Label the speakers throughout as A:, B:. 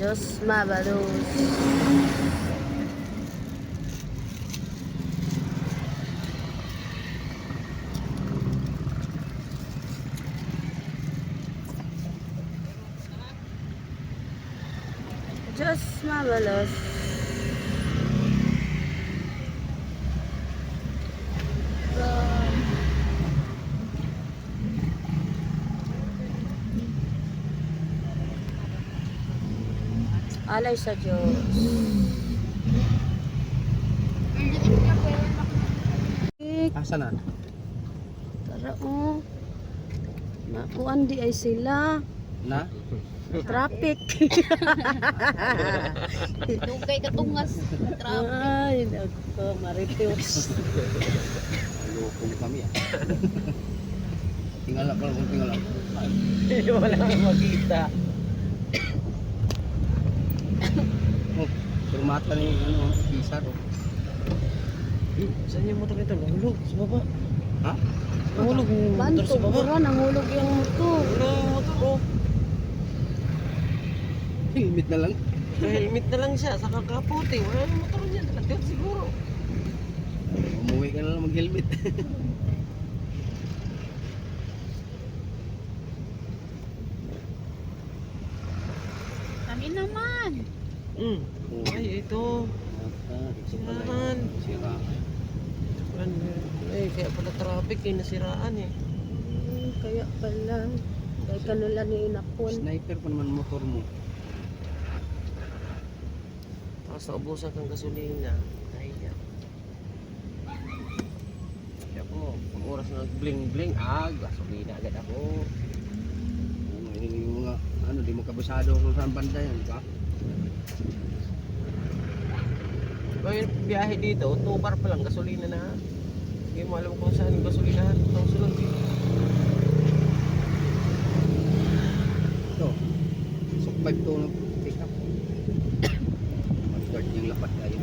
A: Diyos mabalos. Diyos mabalos. Alay sa Diyos.
B: Asa na?
A: Tara nakuan di ay sila.
B: Na?
A: Traffic.
C: Dugay katungas. Traffic.
A: Ay, nako, maritos.
B: Lukong kami ah. Tingala pala kung tingala.
A: Wala kang makita.
B: Oh, turmata na yung ano, isa to.
D: Saan yung motor nito? Nahulog sa baba.
B: Ha?
D: Nahulog yung motor
A: Banto,
D: sa baba.
A: bura, nangulog yung motor.
D: Wala yung motor oh.
B: Limit na lang.
D: Helmet na lang siya, saka kapote. Wala yung motor niya, nakatiyan siguro.
B: Umuwi ka na lang mag-helmet.
C: Kami naman.
D: Ay, ito. Sirahan.
B: Sirahan.
D: Ay, kaya pala traffic eh, nasiraan eh.
A: Kaya pala. Kaya kanila ni inapon.
B: Sniper pa naman motor mo.
D: Tapos naubusan kang gasolina. Kaya. Kaya po, pag oras na bling-bling, gasolina agad ako.
B: Yung mga, ano, di mo kabisado kung saan banda yan, di ba?
D: Kaya biyahe dito, 2 bar pa lang, gasolina na. Hindi mo alam kung saan yung gasolinahan. Itong sunod dito.
B: Ito. Sok 5 to ng pick up. Mag-guard yung lapat kayo.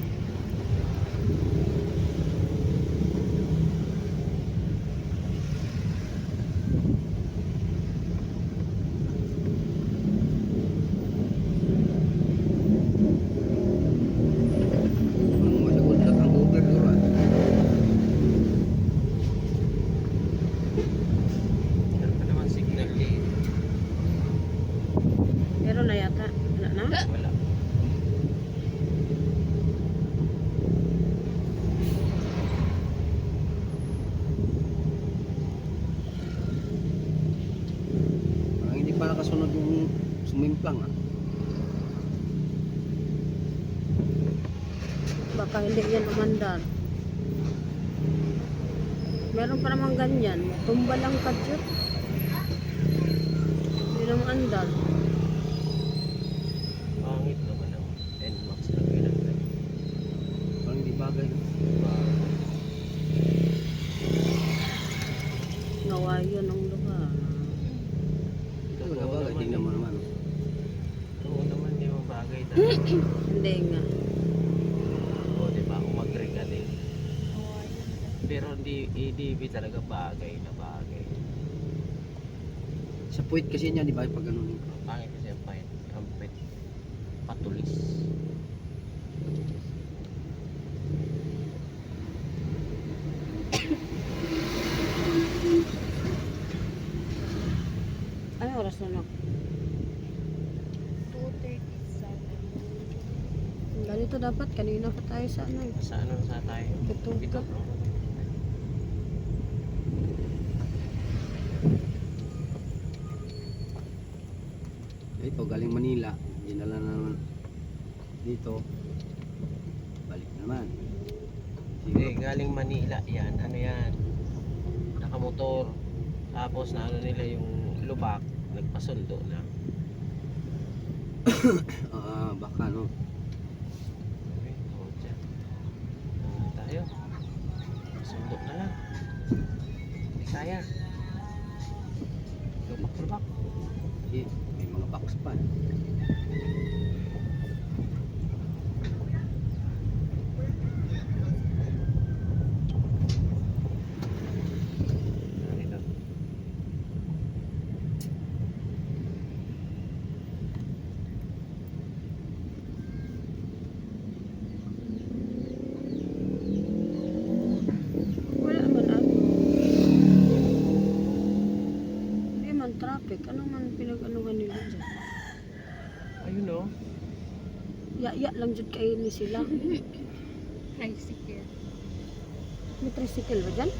B: Ang masagod sa ang Uber doon.
D: Meron pa naman signal eh.
A: Pero na yata. Wala na?
D: Wala.
B: Parang hindi pa nakasunod yung sumimplang ah.
A: Baka hindi yan umandar. Meron pa namang ganyan. Tumba lang kadyot. Hindi naman andar.
D: Pangit naman ang NMAX na ginagawa.
B: Parang hindi bagay.
A: Nawayo ng lugar.
B: Ito wala bagay. Tingnan mo naman.
D: Oo naman, di mo bagay talaga.
A: Hindi nga.
D: Oo, di ba? Umagri ka din. Pero hindi, EDB talaga bagay na bagay.
B: Sa puwit kasi niya, di ba? Pag ganun.
D: Ang pangit kasi ang pahit. Ang pahit. Patulis.
A: Ay, oras na lang.
C: 2:37.
A: Ganito dapat. Kanina pa tayo sa ano.
D: Sa ano sa tayo?
A: Bituka.
D: Bituka.
B: Ito, galing Manila. Dinala na naman dito. Balik naman.
D: Hindi, galing Manila yan. Ano yan? Nakamotor. Tapos na ano nila yung lubak. Nagpasundo na.
B: Baka no.
D: Okay, tawag dyan. Ano tayo? Sundo na lang. Hindi kaya. Lubak-lubak.
B: Eh, may mga box pa.
D: Narito.
A: Ya lang jud kay ni sila.
C: Tricycle.
A: May tricycle ba dyan?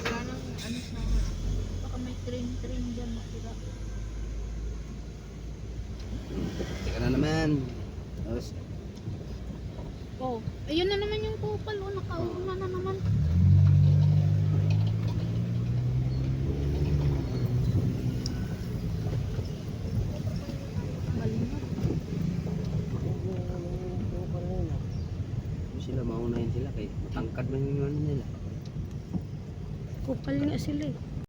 C: Parang ano sa baka may train dyan makira.
B: Teka na naman. Tapos,
C: Oh, ayun na naman yung kupal. Oh, nakauna na naman. Malingat.
B: sila maunahin sila kay matangkad man yung ano nila.
A: Kupal nga sila eh.